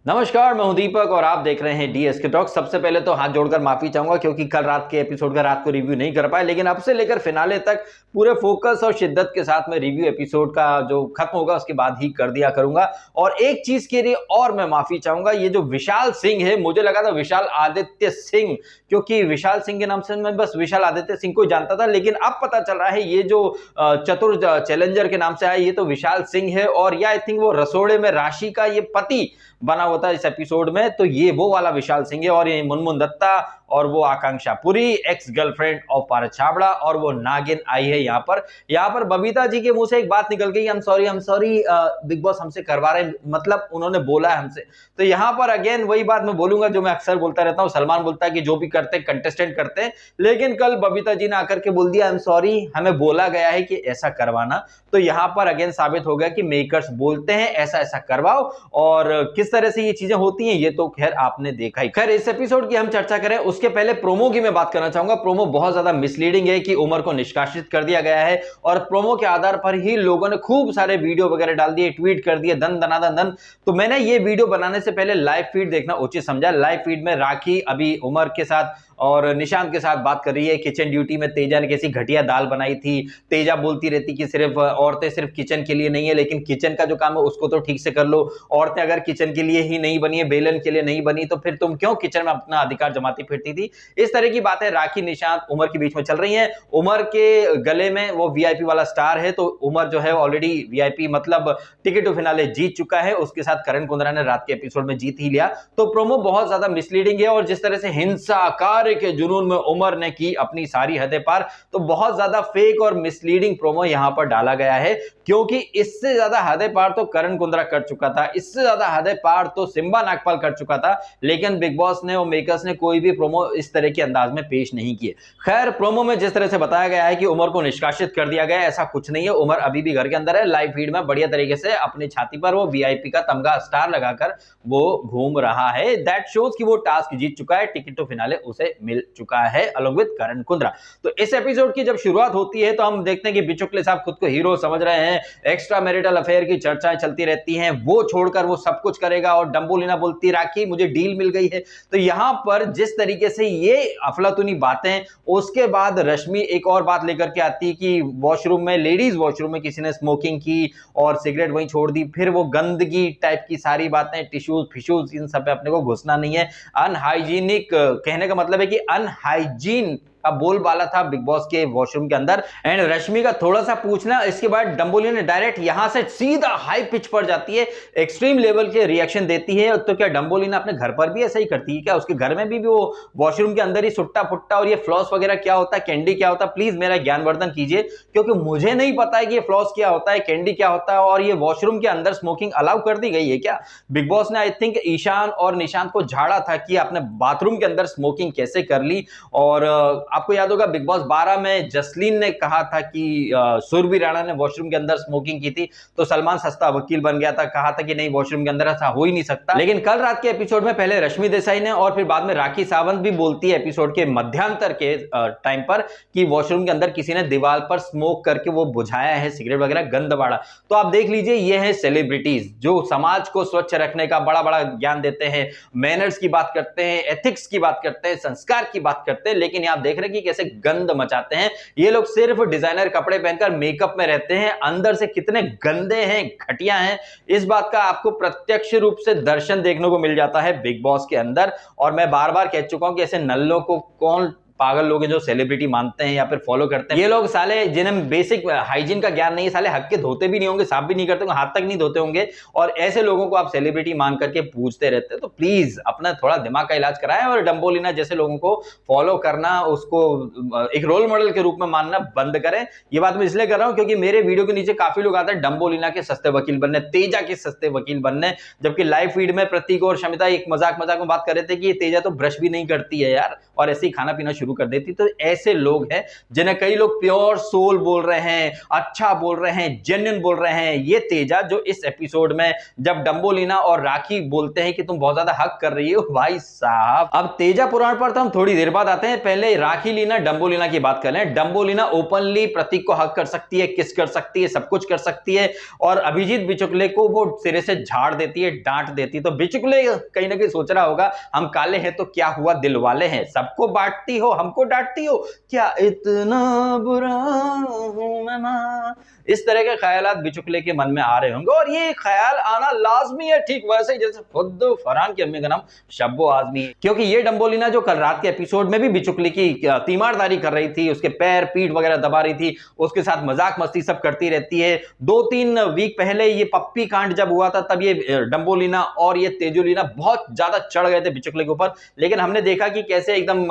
नमस्कार, मैं हूं दीपक और आप देख रहे हैं डीएसके टॉक। सबसे पहले तो हाथ जोड़कर माफी चाहूंगा क्योंकि कल रात के एपिसोड का रात को रिव्यू नहीं कर पाया, लेकिन अब से लेकर फिनाले तक पूरे फोकस और शिद्दत के साथ मैं रिव्यू एपिसोड का जो खत्म होगा उसके बाद ही कर दिया करूंगा। और एक चीज के लिए और मैं माफी चाहूंगा, ये जो विशाल सिंह है, मुझे लगा था विशाल आदित्य सिंह, क्योंकि विशाल सिंह के नाम से मैं बस विशाल आदित्य सिंह को जानता था, लेकिन अब पता चल रहा है ये जो चतुर चैलेंजर के नाम से आया ये तो विशाल सिंह है। और ये आई थिंक वो रसोड़े में राशि का ये पति बना हुआ था इस एपिसोड में, तो ये वो वाला विशाल सिंह है। और ये मुनमुन दत्ता और वो आकांक्षा Puri, ex girlfriend of Paras Chhabra, और वो नागिन आई है यहाँ पर बबीता जी के मुंह से एक बात निकल गई, I am sorry big boss हमसे करवा रहे हैं, मतलब उन्होंने बोला है हमसे। तो यहाँ पर अगेन वही बात मैं बोलूंगा जो मैं अक्सर बोलता रहता हूँ, सलमान बोलता है कि जो भी करते कंटेस्टेंट करते हैं, लेकिन कल बबीता जी ने आकर के बोल दिया आई एम सॉरी, हमें बोला गया है कि ऐसा करवाना। तो यहाँ पर अगेन साबित हो गया कि मेकर्स बोलते हैं ऐसा ऐसा करवाओ, और किस तरह से ये चीजें होती हैं ये तो खैर आपने देखा ही। खैर इस एपिसोड की हम चर्चा करें उसके पहले प्रोमो की मैं बात करना चाहूंगा। प्रोमो बहुत ज्यादा मिसलीडिंग है कि उमर को निष्कासित कर दिया गया है, और प्रोमो के आधार पर ही लोगों ने खूब सारे वीडियो वगैरह डाल दिए, ट्वीट कर दिए दन दनादन दन। तो मैंने ये वीडियो बनाने से पहले लाइव फीड देखना उचित समझा। लाइव फीड में राखी अभी उमर के साथ और निशांत के साथ बात कर रही है। किचन ड्यूटी में तेजा ने कैसी घटिया दाल बनाई थी। तेजा बोलती रहती कि सिर्फ औरतें सिर्फ किचन के लिए नहीं है, लेकिन किचन का जो काम है उसको तो ठीक से कर लो। औरतें अगर किचन के लिए ही नहीं बनी है, बेलन के लिए नहीं बनी, तो फिर तुम क्यों किचन में अपना अधिकार जमाती फिरती थी। इस तरह की बातें राखी निशांत उमर के बीच में चल रही हैं। उमर के गले में वो वीआईपी वाला स्टार है, तो उमर जो है ऑलरेडी वीआईपी मतलब टिकट टू फिनाले जीत चुका है। उसके साथ करण कुंद्रा ने रात के एपिसोड में जीत ही लिया। तो प्रोमो बहुत ज्यादा मिसलीडिंग है, और जिस तरह से हिंसा कार्य के जुनून में उमर ने की अपनी सारी हदें पार, तो बहुत ज्यादा फेक और मिसलीडिंग प्रोमो यहां पर डाला गया है। क्योंकि इससे ज्यादा हदें पार तो करण कुंद्रा कर चुका था, इससे ज्यादा हदें पार तो सिम्बा नागपाल कर चुका था, लेकिन बिग बॉस ने और मेकर्स ने कोई भी प्रोमो इस तरह के अंदाज में पेश नहीं किए। खैर प्रोमो में जिस तरह से बताया गया है कि उमर को निष्कासित कर दिया गया, ऐसा कुछ नहीं है। उमर अभी भी घर के अंदर है, लाइव फीड में बढ़िया तरीके से अपनी छाती पर वो वीआईपी का तमगा स्टार लगाकर वो घूम रहा है। दैट शोज कि वो टास्क जीत चुका है, टिकट टू फिनाले उसे मिल चुका है अलॉन्ग विद करण कुंद्रा। तो इस एपिसोड की जब शुरुआत होती है तो हम देखते हैं कि बिचुकले साहब खुद को हीरो समझ रहे हैं, एक्स्ट्रा मैरिटल अफेयर की चर्चाएं चलती रहती हैं, वो छोड़कर वो सब कुछ करेगा। और डंबोलिना बोलती राखी मुझे डील मिल गई है। तो यहां पर जिस तरीके से ये अफलातूनी बातें, उसके बाद रश्मि एक और बात लेकर के आती है कि वॉशरूम में, लेडीज वॉशरूम में किसी ने स्मोकिंग की और सिगरेट वहीं छोड़ दी। फिर वो गंदगी टाइप की सारी बातें, टिश्यूज फिश्यूज, इन सब पे अपने को घुसना नहीं है। अनहाइजीनिक कहने का मतलब है कि अनहाइजीन का बोलबाला था बिग बॉस के वॉशरूम के अंदर। एंड रश्मि का थोड़ा सा पूछना, इसके बाद डंबोली ने डायरेक्ट यहां से सीधा हाई पिच पर जाती है, एक्सट्रीम लेवल के रिएक्शन देती है। तो क्या डंबोली ने अपने घर पर भी ऐसा ही करती है क्या? उसके घर में भी वो वॉशरूम के अंदर ही सुट्टा फुट्टा और ये फ्लॉस वगैरह क्या होता है, कैंडी क्या होता है, प्लीज मेरा ज्ञानवर्धन कीजिए, क्योंकि मुझे नहीं पता है कि ये फ्लॉस क्या होता है, कैंडी क्या होता है, और ये वॉशरूम के अंदर स्मोकिंग अलाउ कर दी गई है क्या? बिग बॉस ने आई थिंक ईशान और निशांत को झाड़ा था कि आपने बाथरूम के अंदर स्मोकिंग कैसे कर ली। और आपको याद होगा बिग बॉस 12 में जसलीन ने कहा था कि सुरभि राणा ने वॉशरूम के अंदर स्मोकिंग की थी, तो सलमान सस्ता वकील बन गया था, कहा था कि नहीं वॉशरूम के अंदर ऐसा हो ही नहीं सकता। लेकिन कल रात के एपिसोड में पहले रश्मि देसाई ने और फिर बाद में राखी सावंत भी बोलती है एपिसोड के मध्यांतर के टाइम पर कि वॉशरूम के अंदर किसी ने दीवार पर स्मोक करके वो बुझाया है सिगरेट वगैरह, गंद बाड़ा। तो आप देख लीजिए, ये है सेलिब्रिटीज जो समाज को स्वच्छ रखने का बड़ा बड़ा ज्ञान देते हैं, मैनर्स की बात करते हैं, एथिक्स की बात करते हैं, संस्कार की बात करते हैं, लेकिन आप देख रहे हैं कि कैसे गंद मचाते हैं ये लोग। सिर्फ डिजाइनर कपड़े पहनकर मेकअप में रहते हैं, अंदर से कितने गंदे हैं, घटिया हैं, इस बात का आपको प्रत्यक्ष रूप से दर्शन देखने को मिल जाता है बिग बॉस के अंदर। और मैं बार बार कह चुका हूं कि ऐसे नल्लों को कौन पागल लोग हैं जो सेलिब्रिटी मानते हैं या फिर फॉलो करते हैं। ये लोग साले जिन्हें बेसिक हाइजीन का ज्ञान नहीं है, साले हक के धोते भी नहीं होंगे, साफ भी नहीं करते होंगे, हाथ तक नहीं धोते होंगे, और ऐसे लोगों को आप सेलिब्रिटी मान करके पूछते रहते हैं। तो प्लीज अपना थोड़ा दिमाग का इलाज कराएं, और डंबोलिना जैसे लोगों को फॉलो करना, उसको एक रोल मॉडल के रूप में मानना बंद करें। ये बात मैं इसलिए कर रहा हूं क्योंकि मेरे वीडियो के नीचे काफी लोग आते हैं डंबोलिना के सस्ते वकील बनने, तेजा के सस्ते वकील बनने, जबकि लाइव फीड में प्रतीक और शमिता एक मजाक में बात कर रहे थे कि ये तेजा तो ब्रश भी नहीं करती है यार, और ऐसे ही खाना पीना शुरू शुरू कर देती। तो ऐसे लोग हैं जिन्हें कई लोग प्योर सोल बोल रहे हैं, अच्छा बोल रहे हैं, जेन्युइन बोल रहे हैं। ये तेजा जो इस एपिसोड में जब डंबोलिना और राखी बोलते हैं कि तुम बहुत ज्यादा हक कर रही हो, भाई साहब। अब तेजा पुराण पर तो हम थोड़ी देर बाद आते हैं, पहले राखी लीना डंबोलिना की बात कर लें। डंबोलिना ओपनली प्रतीक को हक कर सकती है, किस कर सकती है, सब कुछ कर सकती है, और अभिजीत बिचुकले को वो सिरे से झाड़ देती है, डांट देती है। तो बिचुकले कहीं ना कहीं सोच रहा होगा हम काले हैं तो क्या हुआ, दिल वाले हैं, सबको बांटती हो, हमको डांटती हो, क्या इतना बुरा हूं मैं ना। इस तरह के ख्यालात बिचुकले के मन में आ रहे होंगे, और ये ख्याल आना लाजमी है, ठीक वैसे ही जैसे खुद फरहान की अम्मी का नाम शब्बो आजमी है। क्योंकि ये डंबोलिना जो कल रात के एपिसोड में भी बिचुकले की तीमारदारी कर रही थी, उसके पैर पीठ वगैरह दबा रही थी, उसके साथ मजाक मस्ती सब करती रहती है। 2-3 वीक पहले ये पप्पी कांड जब हुआ था, तब ये डंबोलिना और ये तेजुलिना बहुत ज्यादा चढ़ गए थे बिचुकले के ऊपर, लेकिन हमने देखा कि कैसे एकदम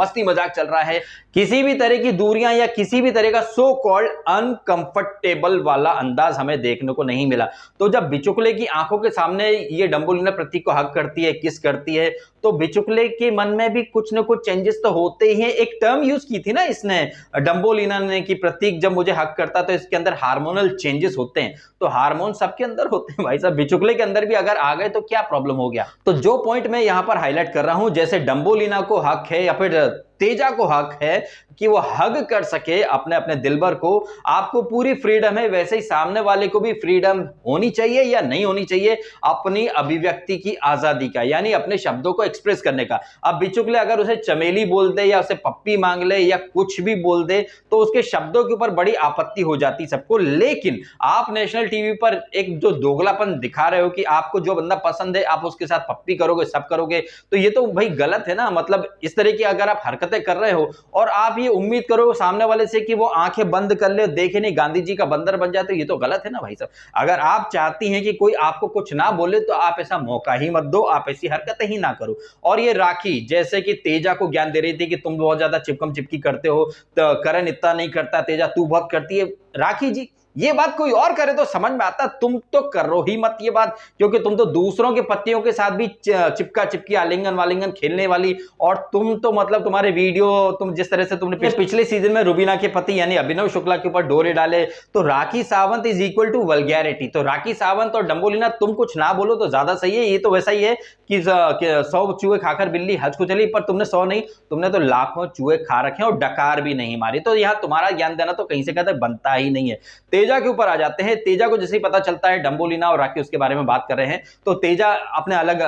मस्ती मजाक चल रहा है, किसी भी तरह की दूरियां या किसी भी तरह का सो कॉल्ड अनकंफर्टेबल वाला अंदाज हमें देखने को नहीं मिला। तो जब बिचुकले की आंखों के सामने ये डंबोलिना प्रतीक को हक करती है, किस करती है, तो बिचुकले के मन में भी कुछ ना कुछ चेंजेस तो होते ही हैं। एक टर्म यूज की थी ना इसने, डंबोलिना ने, कि प्रतीक जब मुझे हक करता तो इसके अंदर हार्मोनल चेंजेस होते हैं। तो हार्मोन सबके अंदर होते हैं भाई साहब, बिचुकले के अंदर भी अगर आ गए तो क्या प्रॉब्लम हो गया। तो जो पॉइंट मैं यहां पर हाईलाइट कर रहा हूं, जैसे डंबोलिना को हक है या फिर तेजा को हक है कि वो हग कर सके अपने अपने दिलबर को, आपको पूरी फ्रीडम है, वैसे ही सामने वाले को भी फ्रीडम होनी चाहिए या नहीं होनी चाहिए अपनी अभिव्यक्ति की आजादी का, यानी अपने शब्दों को एक्सप्रेस करने का। अब बिचुकले अगर उसे चमेली बोल दे या उसे पप्पी मांग ले या कुछ भी बोल दे तो उसके शब्दों के ऊपर बड़ी आपत्ति हो जाती सबको। लेकिन आप नेशनल टीवी पर एक जो दोगलापन दिखा रहे हो कि आपको जो बंदा पसंद है आप उसके साथ पप्पी करोगे, सब करोगे, तो ये तो भाई गलत है ना। मतलब इस तरह की अगर आप हरकतें कर रहे हो और आप ये उम्मीद करो सामने वाले से कि वो आंखें बंद कर ले, देखे नहीं गांधी जी का बंदर बन जाए, तो ये तो गलत है ना भाई साहब। अगर आप चाहती हैं कि कोई आपको कुछ ना बोले तो आप ऐसा मौका ही मत दो, आप ऐसी हरकतें ही ना करो। और ये राखी जैसे कि तेजा को ज्ञान दे रही थी कि तुम बहुत ज्यादा चिपकम चिपकी करते हो, तो करण इतना नहीं करता, तेजा तू बहुत करती है। राखी जी ये बात कोई और करे तो समझ में आता, तुम तो करो ही मत ये बात, क्योंकि तुम तो दूसरों के पतियों के साथ भी चिपका चिपकी आलिंगन वालिंगन खेलने वाली, और तुम तो मतलब तुम्हारे वीडियो, तुम जिस तरह से तुमने पिछले सीजन में रुबीना के पति यानी अभिनव शुक्ला के ऊपर डोरे डाले, तो Rakhi Sawant is equal to vulgarity. तो राखी सावंत और डंबोलिना तुम कुछ ना बोलो तो ज्यादा सही है। ये तो वैसा ही है कि 100 चूहे खाकर बिल्ली हज को चली, पर तुमने 100 नहीं, तुमने तो लाखों चूहे खा रखे और डकार भी नहीं मारी। तो यहां तुम्हारा ज्ञान देना तो कहीं से कहते बनता ही नहीं है। तेजा के ऊपर आ जाते हैं। तेजा को जैसे ही पता चलता है डंबोलिना और राखी उसके बारे में बात कर रहे हैं, तो तेजा अपने अलग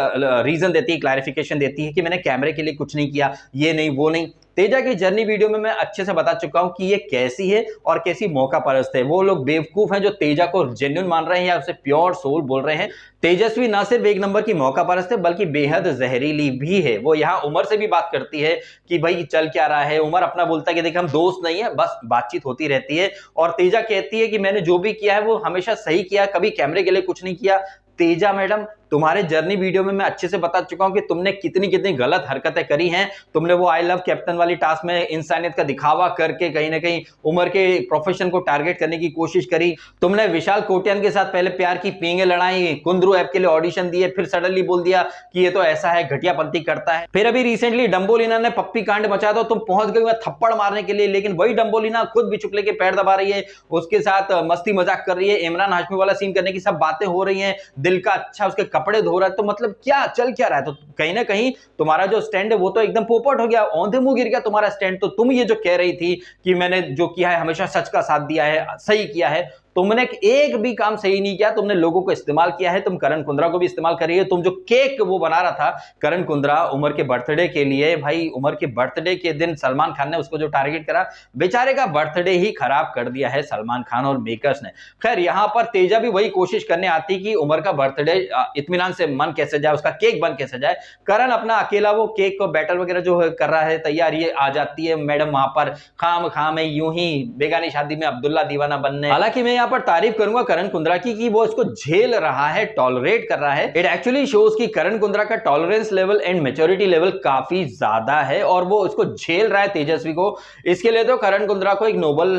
रीजन देती है, क्लैरिफिकेशन देती है कि मैंने कैमरे के लिए कुछ नहीं किया, ये नहीं वो नहीं। तेजा की जर्नी वीडियो में मैं अच्छे से बता चुका हूं कि ये कैसी है और कैसी मौका परस्त है। वो लोग बेवकूफ हैं जो तेजा को जेन्युइन मान रहे हैं या उसे प्योर सोल बोल रहे हैं। तेजस्वी ना सिर्फ एक नंबर की मौका परस्त है बल्कि बेहद जहरीली भी है। वो यहां उमर से भी बात करती है कि भाई चल क्या रहा है। उमर अपना बोलता है कि देख हम दोस्त नहीं है, बस बातचीत होती रहती है। और तेजा कहती है कि मैंने जो भी किया है वो हमेशा सही किया, कभी कैमरे के लिए कुछ नहीं किया। तेजा मैडम तुम्हारे जर्नी वीडियो में मैं अच्छे से बता चुका हूं कि तुमने कितनी कितनी गलत हरकतें करी हैं। तुमने वो आई लव कैप्टन वाली टास्क में इंसानियत का दिखावा करके कहीं ना कहीं उमर के प्रोफेशन को टारगेट करने की कोशिश करी। तुमने विशाल कोटियान के साथ पहले प्यार की पींगे लड़ाई, कुंदरू ऐप के लिए ऑडिशन दिए, फिर सडनली बोल दिया कि ये तो ऐसा है, घटियापंथी करता है। फिर अभी रिसेंटली डंबोलिना ने पप्पी कांड मचाया तो तुम पहुंच गई थप्पड़ मारने के लिए, लेकिन वही डंबोलिना खुद बिचुकले के पैर दबा रही है, उसके साथ मस्ती मजाक कर रही है, इमरान हाशमी वाला सीन करने की सब बातें हो रही है, दिल का अच्छा उसके कपड़े धो रहा है। तो मतलब क्या चल क्या रहा है। तो कहीं ना कहीं तुम्हारा जो स्टैंड है वो तो एकदम पोपट हो गया, औंधे मुंह गिर गया तुम्हारा स्टैंड। तो तुम ये जो कह रही थी कि मैंने जो किया है हमेशा सच का साथ दिया है, सही किया है, तुमने एक भी काम सही नहीं किया। तुमने लोगों को इस्तेमाल किया है, तुम करण कुंद्रा को भी इस्तेमाल कर रही है। तुम जो केक वो बना रहा था करण कुंद्रा उमर के बर्थडे के लिए, भाई उमर के बर्थडे के दिन सलमान खान ने उसको जो टारगेट करा, बेचारे का बर्थडे ही खराब कर दिया है सलमान खान और मेकर्स ने। खैर यहां पर तेजा भी वही कोशिश करने आती कि उमर का बर्थडे इत्मीनान से मन कैसे जाए, उसका केक बन कैसे जाए। करण अपना अकेला वो केक को बैटर वगैरह जो कर रहा है तैयार, ये आ जाती है मैडम वहां पर खाम खाम है यूं ही बेगानी शादी में अब्दुल्ला दीवाना बनने। हालांकि मैं यहाँ पर तारीफ करूंगा करण कुंद्रा की कि वो इसको झेल रहा है, टॉलरेट कर रहा है। इट एक्चुअली शोज कि करण कुंद्रा का tolerance level and maturity level काफी ज्यादा है और वो इसको झेल रहा है तेजस्वी को। इसके लिए तो करण कुंद्रा को एक नोबेल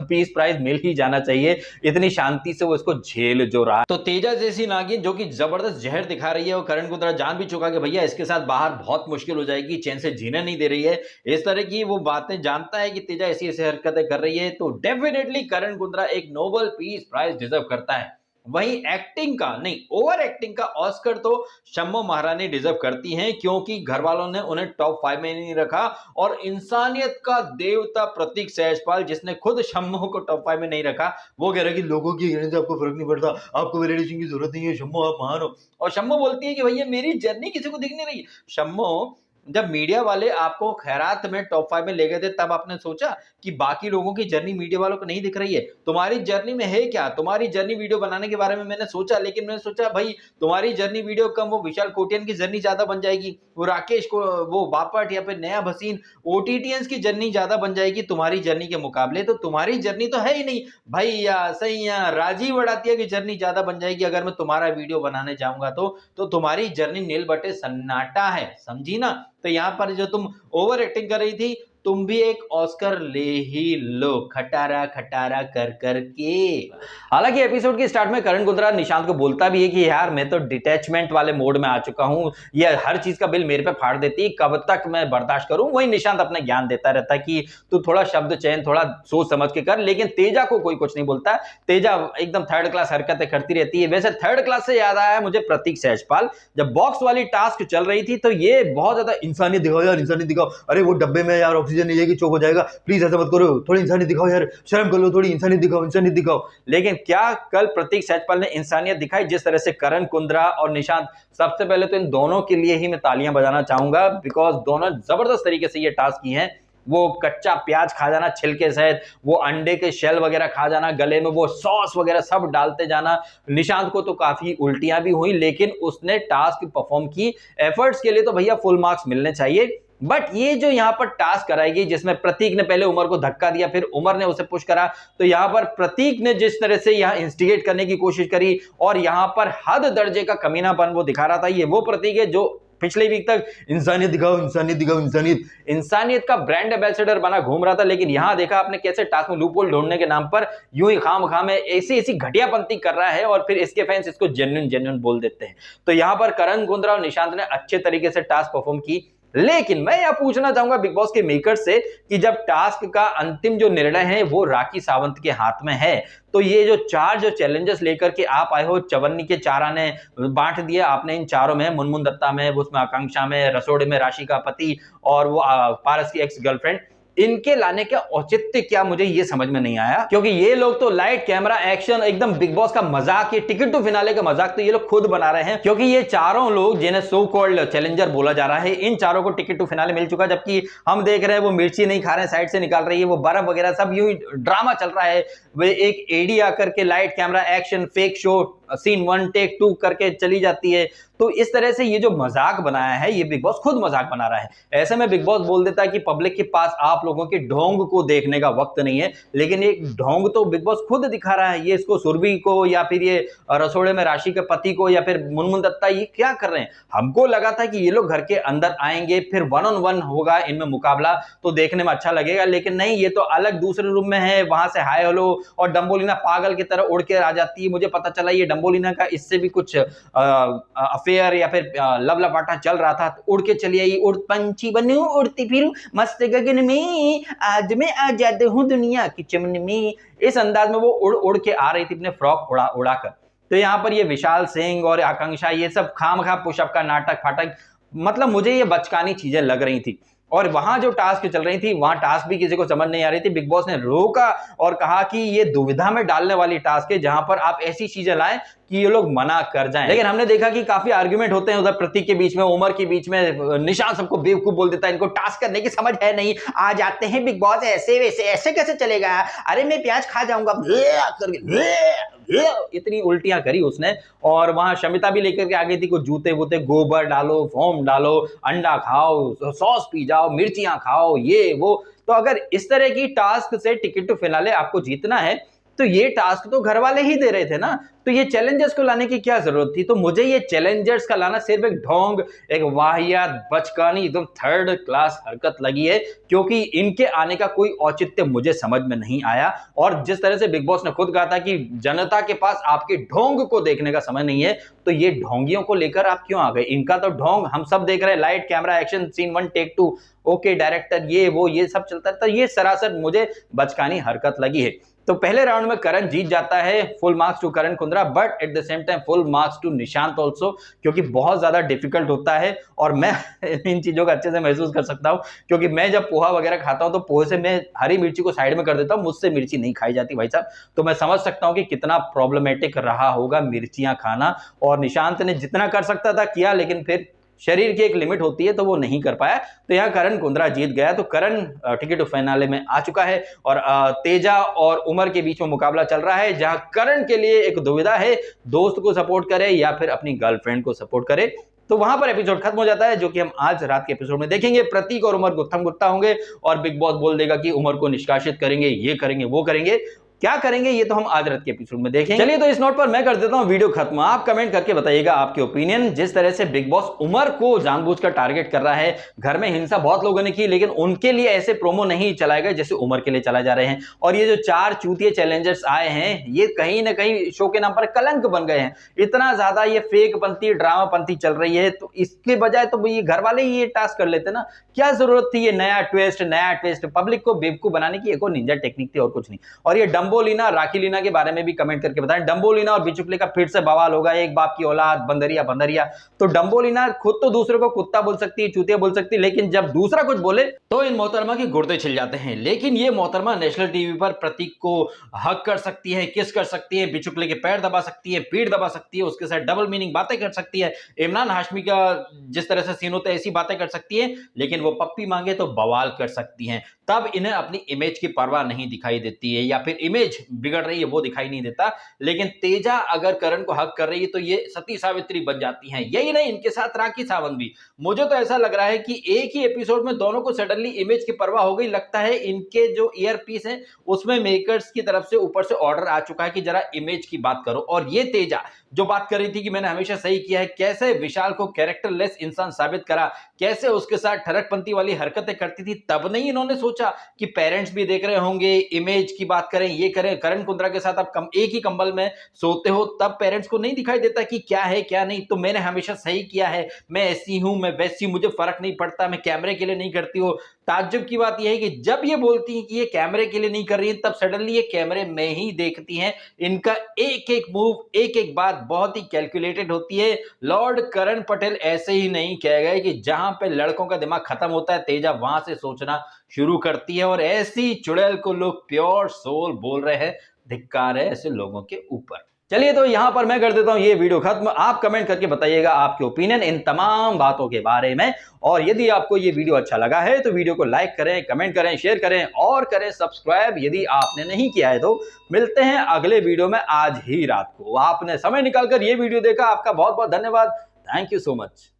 पीस प्राइज मिल ही जाना चाहिए, इतनी शांति से वो इसको झेल जो रहा है। तो तेजा जैसी नागिन जो कि जबरदस्त जहर दिखा रही है, और करण कुंद्रा जान भी चुका कि भैया इसके साथ बाहर बहुत मुश्किल हो जाएगी, चैन से जीने नहीं दे रही है, इस तरह की वो बातें जानता है कि तेजा ऐसी ऐसी हरकतें कर रही है, तो डेफिनेटली करण कुंद्रा एक नोबेल पीस प्राइज डिजर्व करता है। वहीं एक्टिंग का नहीं, ओवर एक्टिंग का ऑस्कर तो शम्मो महारानी डिजर्व करती हैं, क्योंकि घर वालों ने उन्हें टॉप 5 में नहीं रखा, और इंसानियत का देवता प्रतीक सहजपाल जिसने खुद शम्मो को टॉप 5 में नहीं रखा, वो कह रहा है कि लोगों की कहने से आपको फर्क नहीं पड़ता, आपको वैलिडेशन की जरूरत नहीं है, शम्मो आप महान हो। और शम्मो बोलती है कि भैया मेरी जर्नी किसी को दिख नहीं रही। शम्मो, जब मीडिया वाले आपको खैरात में टॉप 5 में ले गए थे तब आपने सोचा कि बाकी लोगों की जर्नी मीडिया वालों को नहीं दिख रही है? तुम्हारी जर्नी में है क्या? तुम्हारी जर्नी वीडियो बनाने के बारे में मैंने सोचा, लेकिन मैंने सोचा भाई तुम्हारी जर्नी वीडियो कम, वो विशाल कोटियन की जर्नी ज्यादा बन जाएगी, वो राकेश को वो बापट या फिर नया भसीन ओटीटीएंस की जर्नी ज्यादा बन जाएगी तुम्हारी जर्नी के मुकाबले। तो तुम्हारी जर्नी तो है ही नहीं भैया, सैया राजीव अड़ातिया की जर्नी ज्यादा बन जाएगी अगर मैं तुम्हारा वीडियो बनाने जाऊंगा तो तुम्हारी जर्नी नील बटे सन्नाटा है, समझी ना? तो यहां पर जो तुम ओवर एक्टिंग कर रही थी, तुम भी एक ऑस्कर ले ही लो, खटारा खटारा कर कर के। हालांकि एपिसोड के स्टार्ट में करण कुंद्रा निशांत को बोलता भी है कि यार मैं तो डिटैचमेंट वाले मोड में आ चुका हूं, ये हर चीज का बिल मेरे पे फाड़ देती, कब तक मैं बर्दाश्त करूं। वही निशांत अपने ज्ञान देता रहता है कि तू थोड़ा शब्द चयन थोड़ा सोच समझ के कर, लेकिन तेजा को कोई कुछ नहीं बोलता। तेजा एकदम थर्ड क्लास हरकतें करती रहती है। वैसे थर्ड क्लास से याद आया मुझे प्रतीक सहजपाल, जब बॉक्स वाली टास्क चल रही थी तो ये बहुत ज्यादा इंसानियत दिखाओ यार, इंसानियत दिखाओ, अरे वो डब्बे में यार ऑक्सीजन नहीं जाएगी, चोक हो जाएगा, प्लीज ऐसा मत करो, थोड़ी इंसानियत दिखाओ यार, शर्म कर लो, थोड़ी इंसानियत दिखाओ, इंसानियत दिखाओ। लेकिन क्या कल प्रतीक सहजपाल ने इंसानियत दिखाई जिस तरह से करण कुंद्रा और निशांत? सबसे पहले तो इन दोनों के लिए ही मैं तालियां बजाना चाहूंगा, बिकॉज दोनों जबरदस्त तरीके से ये टास्क की हैं। वो कच्चा प्याज खा जाना छिलके सहित, वो अंडे के शेल वगैरह खा जाना, गले में वो सॉस वगैरह सब डालते जाना। निशांत को तो काफी उल्टियां भी हुई, लेकिन उसने टास्क परफॉर्म की। एफर्ट्स के लिए तो भैया फुल मार्क्स मिलने चाहिए। बट ये जो यहां पर टास्क कराएगी जिसमें प्रतीक ने पहले उमर को धक्का दिया, फिर उमर ने उसे पुश करा, तो यहां पर प्रतीक ने जिस तरह से यहां इंस्टिगेट करने की कोशिश करी और यहां पर हद दर्जे का कमीनापन वो दिखा रहा था, ये वो प्रतीक है जो पिछले वीक तक इंसानियत दिखाओ, इंसानियत दिखाओ, इंसानियत का ब्रांड एम्बेसडर बना घूम रहा था। लेकिन यहां देखा आपने कैसे टास्क में लूपहोल ढूंढने के नाम पर यूं ही खाम में ऐसी घटियापंती कर रहा है, और फिर इसके फैंस इसको जेन्युइन बोल देते हैं। तो यहां पर करण कुंद्रा और निशांत ने अच्छे तरीके से टास्क परफॉर्म की। लेकिन मैं यह पूछना चाहूंगा बिग बॉस के मेकर्स से कि जब टास्क का अंतिम जो निर्णय है वो राखी सावंत के हाथ में है, तो ये जो चार जो चैलेंजेस लेकर के आप आए हो, चवन्नी के 4 आने बांट दिया आपने इन चारों में, मुनमुन दत्ता में, उसमें आकांक्षा में, रसोड़े में राशि का पति और वो पारस की एक्स गर्लफ्रेंड, इनके लाने का औचित्य क्या मुझे ये समझ में नहीं आया। क्योंकि ये लोग तो लाइट कैमरा एक्शन एकदम बिग बॉस का मजाक, ये टिकट टू फिनाले का मजाक तो ये लोग खुद बना रहे हैं। क्योंकि ये चारों लोग जिन्हें सो कॉल्ड चैलेंजर बोला जा रहा है, इन चारों को टिकट टू फिनाले मिल चुका, जबकि हम देख रहे हैं वो मिर्ची नहीं खा रहे हैं, साइड से निकाल रही है, वो बर्फ वगैरह सब यूं ही ड्रामा चल रहा है। वे एक एडी आकर के light camera action fake show scene 1 take 2 करके चली जाती है। तो इस तरह से ये जो मजाक बनाया है ये बिग बॉस खुद मजाक बना रहा है। ऐसे में बिग बॉस बोल देता है कि पब्लिक के पास आप लोगों के ढोंग को देखने का वक्त नहीं है, लेकिन एक ढोंग तो बिग बॉस खुद दिखा रहा है। ये इसको सुरभि को या फिर ये रसोड़े में राशि के पति को या फिर मुनमुन दत्ता ये क्या कर रहे हैं? हमको लगा था कि ये लोग घर के अंदर आएंगे, फिर 1-on-1 होगा इनमें मुकाबला, तो देखने में अच्छा लगेगा, लेकिन नहीं, ये तो अलग दूसरे रूम में है, वहां से हाय हेलो, और डम्बोलिना पागल की तरह उड़ के आ जाती है। मुझे पता चला ये डम्बोलिना का इससे भी कुछ अफेयर या फिर लव लपाटा चल रहा था, तो उड़ के चली आई, उड़ पंछी बनूं उड़ती फिरूं मस्त गगन में, आज मैं आजाद हूं दुनिया की चमन में, इस अंदाज में वो उड़ उड़ के आ रही थी अपने फ्रॉक उड़ा उड़ा कर। तो यहाँ पर ये विशाल सिंह और आकांक्षा ये सब खामखा पुशअप का नाटक फाटक, मतलब मुझे ये बचकानी चीजें लग रही थी। और वहां जो टास्क चल रही थी वहां टास्क भी किसी को समझ नहीं आ रही थी। बिग बॉस ने रोका और कहा कि ये दुविधा में डालने वाली टास्क है, जहां पर आप ऐसी चीजें लाएं कि ये लोग मना कर जाएं। लेकिन हमने देखा कि काफी आर्गुमेंट होते हैं उधर प्रतीक के बीच में, उमर के बीच में, निशांत सबको बेवकूफ बोल देता है, इनको टास्क करने की समझ है नहीं, आ जाते हैं बिग बॉस ऐसे वैसे, ऐसे कैसे चलेगा, अरे मैं प्याज खा जाऊंगा इतनी उल्टियां करी उसने। और वहां शमिता भी लेकर के आ गई थी कुछ जूते वूते, गोबर डालो, फोम डालो, अंडा खाओ, सॉस पी जाओ, मिर्चियां खाओ, ये वो। तो अगर इस तरह की टास्क से टिकट टू फिनाले आपको जीतना है तो ये टास्क तो घर वाले ही दे रहे थे ना, तो ये चैलेंजर्स को लाने की क्या जरूरत थी। तो मुझे ये चैलेंजर्स का लाना सिर्फ एक ढोंग, एक वाहियात, बचकानी, एकदम थर्ड क्लास हरकत लगी है, क्योंकि इनके आने का कोई औचित्य मुझे समझ में नहीं आया। और जिस तरह से बिग बॉस ने खुद कहा था कि जनता के पास आपके ढोंग को देखने का समय नहीं है, तो ये ढोंगियों को लेकर आप क्यों आ गए। इनका तो ढोंग हम सब देख रहे हैं, light camera action, scene 1 take 2, okay director, ये वो ये सब चलता रहता है। ये सरासर मुझे बचकानी हरकत लगी है। तो पहले राउंड में करण जीत जाता है, full marks to Karan Kundra, but at the same time full marks to Nishant also, क्योंकि बहुत ज्यादा डिफिकल्ट होता है। और मैं इन चीजों का अच्छे से महसूस कर सकता हूं, क्योंकि मैं जब पोहा वगैरह खाता हूं तो पोहे से मैं हरी मिर्ची को साइड में कर देता हूं, मुझसे मिर्ची नहीं खाई जाती भाई साहब। तो मैं समझ सकता हूं कि कितना प्रॉब्लमेटिक रहा होगा मिर्चियां खाना। और निशांत ने जितना कर सकता था किया, लेकिन फिर शरीर की एक लिमिट होती है तो वो नहीं कर पाया। तो यहाँ करण कुंद्रा जीत गया। तो करण टिकट टू फाइनल में आ चुका है और तेजा और उमर के बीच में मुकाबला चल रहा है, जहां करण के लिए एक दुविधा है, दोस्त को सपोर्ट करे या फिर अपनी गर्लफ्रेंड को सपोर्ट करे। तो वहां पर एपिसोड खत्म हो जाता है, जो कि हम आज रात के एपिसोड में देखेंगे। प्रतीक और उमर गुत्थम गुत्ता होंगे और बिग बॉस बोल देगा कि उमर को निष्कासित करेंगे, ये करेंगे वो करेंगे। क्या करेंगे ये तो हम आज रात के एपिसोड में देखेंगे। चलिए तो इस नोट पर मैं कर देता हूं वीडियो खत्म। आप कमेंट करके बताइएगा आपके ओपिनियन। जिस तरह से बिग बॉस उमर को जानबूझकर टारगेट कर रहा है, घर में हिंसा बहुत लोगों ने की, लेकिन उनके लिए ऐसे प्रोमो नहीं चलाए गए जैसे उमर के लिए चला जा रहे हैं। और ये जो 4 चूतिए चैलेंजर्स आए हैं, ये कहीं ना कहीं शो के नाम पर कलंक बन गए हैं। इतना ज्यादा ये फेक पंथी, ड्रामा पंथी चल रही है, तो इसके बजाय तो ये घर वाले ही ये टास्क कर लेते ना। क्या जरूरत थी ये नया ट्विस्ट, पब्लिक को बेवकूफ बनाने की एक और निंजा टेक्निक थी और कुछ नहीं। और ये डंबोलीना, राखी के बारे में भी कमेंट करके बताएं। डंबोलीना और बिचुकले का फिर से बवाल होगा, एक बाप की औलाद, बंदरिया। तो डंबोलीना खुद तो दूसरे को कुत्ता बोल सकती है, चूतिया बोल सकती है, लेकिन जब दूसरा कुछ बोले तो इन मोहतरमा के गुर्दे छिल जाते हैं। लेकिन ये मोहतरमा नेशनल टीवी पर प्रतीक को हक कर सकती है, किस कर सकती है, बिचुकले के पैर दबा सकती है, पीठ दबा सकती है, उसके साथ डबल मीनिंग बातें कर सकती है, इमरान हाशमी का जिस तरह से सीन होता है ऐसी बातें कर सकती है। लेकिन वो पप्पी मांगे तो बवाल कर सकती हैं। तब इन्हें अपनी इमेज की परवाह नहीं दिखाई देती है, या फिर इमेज बिगड़ रही है वो दिखाई नहीं देता। लेकिन तेजा अगर करण को हक कर रही है तो ये सती सावित्री बन जाती हैं। यही नहीं, इनके साथ राखी सावंत भी। मुझे तो ऐसा लग रहा है कि एक ही एपिसोड में दोनों को सडनली इमेज की परवाह हो गई। लगता है इनके जो ईयर पीस है उसमें मेकर्स की तरफ से ऊपर से ऑर्डर आ चुका है कि जरा इमेज की बात करो। और ये तेजा जो बात कर रही थी कि मैंने हमेशा सही किया है, कैसे विशाल को कैरेक्टरलेस इंसान साबित करा, कैसे उसके साथ ठरकपंती वाली हरकतें करती थी, तब नहीं इन्होंने सोचा कि पेरेंट्स भी देख रहे होंगे, इमेज की बात करें, ये करें। करण कुंद्रा के साथ आप एक ही कंबल में सोते हो, तब पेरेंट्स को नहीं दिखाई देता कि क्या है क्या नहीं। तो मैंने हमेशा सही किया है, मैं ऐसी हूं, मैं वैसी, मुझे फर्क नहीं पड़ता, मैं कैमरे के लिए नहीं करती हूँ। ताज्जुब की बात यह है कि जब ये बोलती है कि ये कैमरे के लिए नहीं कर रही है, तब सडनली ये कैमरे में ही देखती हैं। इनका एक एक मूव, एक एक बात बहुत ही कैलकुलेटेड होती है। लॉर्ड करण पटेल ऐसे ही नहीं कह गए कि जहां पे लड़कों का दिमाग खत्म होता है, तेजा वहां से सोचना शुरू करती है। और ऐसी चुड़ैल को लोग प्योर सोल बोल रहे हैं। धिक्कार है ऐसे लोगों के ऊपर। चलिए तो यहां पर मैं कर देता हूं ये वीडियो खत्म। आप कमेंट करके बताइएगा आपके ओपिनियन इन तमाम बातों के बारे में। और यदि आपको ये वीडियो अच्छा लगा है तो वीडियो को लाइक करें, कमेंट करें, शेयर करें और करें सब्सक्राइब यदि आपने नहीं किया है तो। मिलते हैं अगले वीडियो में आज ही रात को। आपने समय निकालकर ये वीडियो देखा, आपका बहुत बहुत धन्यवाद। Thank you so much.